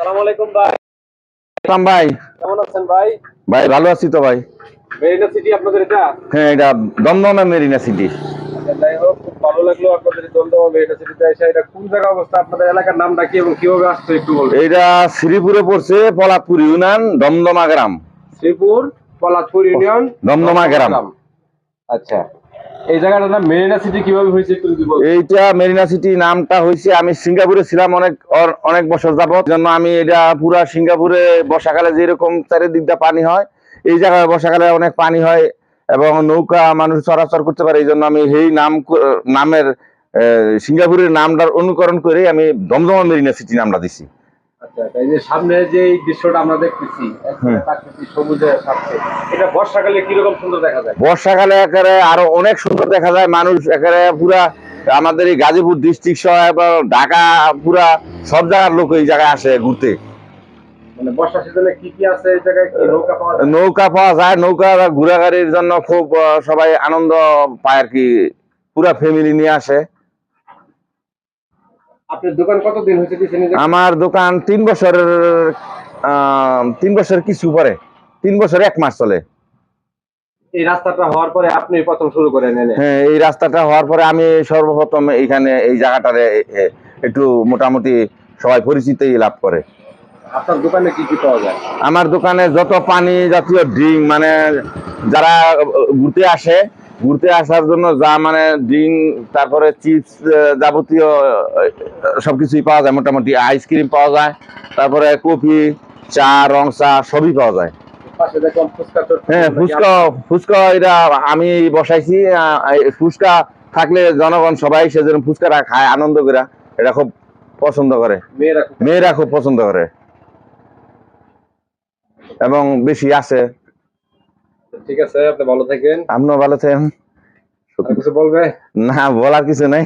আসসালামু আলাইকুম ভাই। ভাই কেমন আছেন ভাই? ভাই ভালো আছি তো ভাই। মেরিনা সিটি আপনাদের এটা? হ্যাঁ, এটা দমদমা মেরিনা সিটি। আচ্ছা, যাই হোক, খুব ভালো লাগলো আপনাদের এই দমদমা মেরিনা সিটিতে এসে। এটা কোন জায়গা অবস্থা? আপনাদের এলাকার নামটা কি এবং কিভাবে আসছে একটু বলবেন? এটা শ্রীপুরে পড়ছে, পলাতপুর ইউনিয়ন, দমদমা গ্রাম। শ্রীপুর পলাতপুর ইউনিয়ন, দমদমা গ্রাম। আচ্ছা, এই জায়গাটার নাম মেরিনা সিটি কিভাবে হয়েছে একটু যদি বলতেন? এইটা মেরিনা সিটি নামটা হয়েছে, আমি সিঙ্গাপুরে ছিলাম অনেক বছর যাবত, জন্য আমি এটা পুরা সিঙ্গাপুরে বর্ষাকালে যেরকম চারিদিকটা পানি হয়, এই জায়গায় বর্ষাকালে অনেক পানি হয় এবং নৌকা মানুষ চলাচল করতে পারে। এই জন্য আমি এই নামের সিঙ্গাপুরের নামটার অনুকরণ করে আমি দমদমা মেরিনা সিটি নামটা দিছি। আচ্ছা, এই যে সামনে যে এই দৃশ্যটা আমরা দেখতেছি, প্রাকৃতিক সবুজের সাথে, এটা বর্ষাকালে কিরকম সুন্দর দেখা যায়? বর্ষাকালে একেবারে আরো অনেক সুন্দর দেখা যায়। মানুষ একেবারে পুরা আমাদের এই গাজীপুর ডিস্ট্রিক্ট সহ এবং ঢাকা পুরা সব জায়গার লোক এই জায়গায় আসে ঘুরতে। মানে বর্ষা সিজনে কি কি আছে এই জায়গায়? কি নৌকা পাওয়া যায়? নৌকা পাওয়া যায়, নৌকা ঘোরাঘুরির জন্য খুব সবাই আনন্দ পায় আর কি, পুরা ফ্যামিলি নিয়ে আসে। আপনার দোকান কতদিন হয়েছে দিয়েছেন? আমার দোকান 3 বছর কিছু পরে, 3 বছর 1 মাস চলে। এই রাস্তাটা হওয়ার পরে আপনি প্রথম শুরু করেন? হ্যাঁ, এই রাস্তাটা হওয়ার পরে আমি সর্বপ্রথম এইখানে এই জায়গাটারে একটু মোটামুটি সবাই পরিচিতি লাভ করে। আপনার দোকানে কি কি পাওয়া যায়? আমার দোকানে যত পানি জাতীয় ড্রিঙ্ক, মানে যারা ঘুরতে আসার জন্য যা মানে ড্রিঙ্ক, তারপরে চিপস, যাবতীয় সবকিছুই পাওয়া যায়। মোটামুটি আইসক্রিম পাওয়া যায়, তারপরে কফি, চা, রং চা সবই পাওয়া যায়। পাশে দেখলাম ফুচকা। হ্যাঁ, ফুচকা এটা আমি বসাইছি। ফুচকা থাকলে জনগণ সবাই সেজন্য ফুচকাটা খায় আনন্দ করে, এটা খুব পছন্দ করে, মেয়েরা খুব পছন্দ করে এবং বেশি আছে। ঠিক আছে, আপনি ভালো থাকেন। আপনিও ভালো থাকেন। কিছু বলবে? না, বলার কিছু নাই।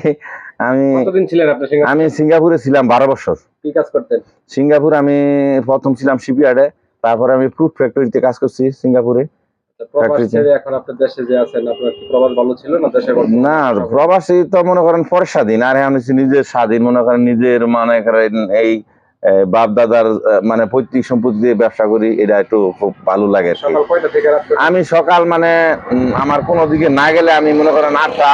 কতদিন ছিলেন আপনি সিঙ্গাপুরে? আমি সিঙ্গাপুরে ছিলাম 12 বছর। কি কাজ করতেন সিঙ্গাপুর আমি প্রথম ছিলাম শিপইয়ার্ডে, তারপরে আমি ফ্রুট ফ্যাক্টরিতে কাজ করছি সিঙ্গাপুরে। এখন আপনার দেশে যে আছেন, আপনার প্রবাস ভালো ছিল না দেশে? না, প্রবাসী তো মনে করেন পরে স্বাধীন, আর এখন নিজের স্বাধীন, মনে করেন নিজের মনে করেন এই বাপ দাদার মানে পৈতৃক সম্পত্তি দিয়ে ব্যবসা করি, এটা একটু খুব ভালো লাগে। আমি সকাল মানে আমার কোনো দিকে না গেলে আমি মনে করেন 8টা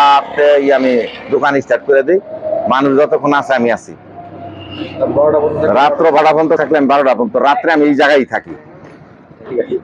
আমি দোকান স্টার্ট করে দিই। মানুষ যতক্ষণ আছে আমি আছি। রাত্র 12টা পর্যন্ত থাকলে আমি 12টা পর্যন্ত, রাত্রে আমি এই জায়গায় থাকি। ঠিক আছে।